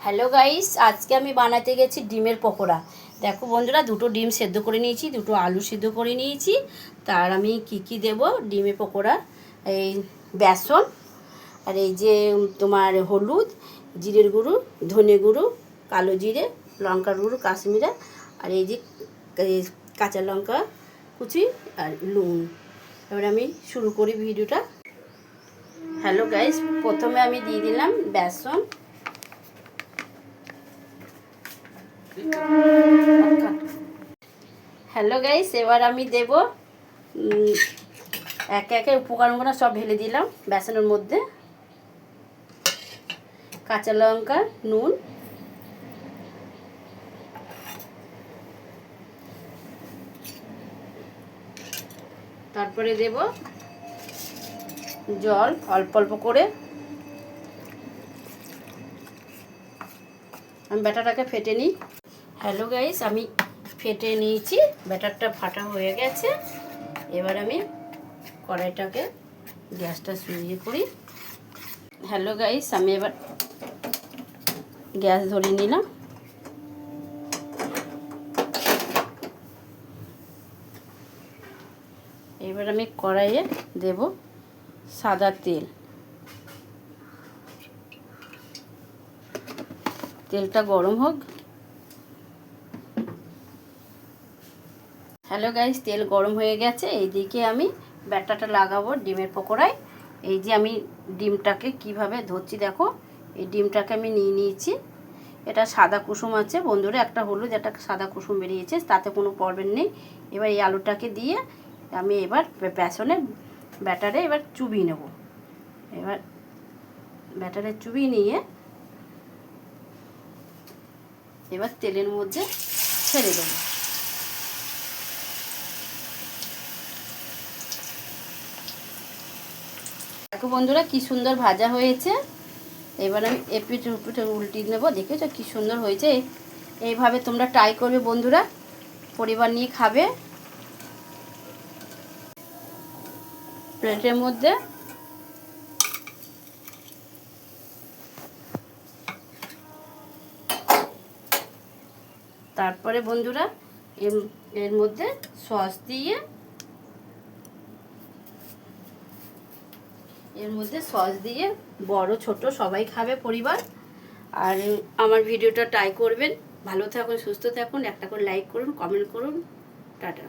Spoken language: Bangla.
হ্যালো গাইস, আজকে আমি বানাতে গেছি ডিমের পকোড়া। দেখো বন্ধুরা, দুটো ডিম সেদ্ধ করে নিয়েছি, দুটো আলু সিদ্ধ করে নিয়েছি। তার আমি কি দেব ডিমের পকোড়া, এই বেসন, আর এই যে তোমার হলুদ, জিরের গুঁড়ো, ধনে গুঁড়ো, কালো জিরে, লঙ্কার গুঁড়ো কাশ্মীরা, আর এই যে কাঁচা লঙ্কা কুচি আর নুন। এবার আমি শুরু করি ভিডিওটা। হ্যালো গাইস, প্রথমে আমি দিয়ে দিলাম বেসন। হ্যালো গাইস, এবার আমি দেব একে একে উপকরণগুলো সব ঢেলে দিলাম বেসনের মধ্যে। কাঁচা লঙ্কা, নুন, তারপরে দেব জল অল্প অল্প করে। আমি ব্যাটারটাকে ফেটে নিই। হ্যালো গাইস, আমি ফেটে নিয়েছি, ব্যাটারটা ফাটা হয়ে গেছে। এবার আমি কড়াইটাকে গ্যাসটা সরিয়ে করি। হ্যালো গাইস, আমি এবার গ্যাস ধরিয়ে নিলাম। এবার আমি কড়াইয়ে দেব সাদা তেল। তেলটা গরম হোক। হ্যালো গাইস, তেল গরম হয়ে গেছে। এইদিকে আমি ব্যাটারটা লাগাবো ডিমের পকোড়ায়। এই যে আমি ডিমটাকে কিভাবে ধরছি দেখো, এই ডিমটাকে আমি নিয়ে নিয়েছি। এটা সাদা কুসুম আছে বন্ধুরা, একটা হলুদ একটা সাদা কুসুম বেরিয়েছে, তাতে কোনো প্রবলেম নেই। এবার এই আলুটাকে দিয়ে আমি এবার বেসনে ব্যাটারে এবার চুবিয়ে নেব। এবার ব্যাটারে চুবিয়ে নিয়ে এবার তেলের মধ্যে ছেড়ে দেবো। দেখো বন্ধুরা, কি সুন্দর ভাজা হয়েছে। এবার আমি এপিঠ উপিঠে উল্টিয়ে নেবো। দেখেছো কি সুন্দর হয়েছে। এইভাবে তোমরা ট্রাই করবে বন্ধুরা, পরিবার নিয়ে খাবে। প্লেটের মধ্যে তারপরে বন্ধুরা এর মধ্যে সস দিয়ে বড় ছোট সবাই খাবে পরিবার। আর আমার ভিডিওটা ট্রাই করবেন। ভালো থাকুন, সুস্থ থাকুন, একটা করে লাইক করুন, কমেন্ট করুন। টাটা।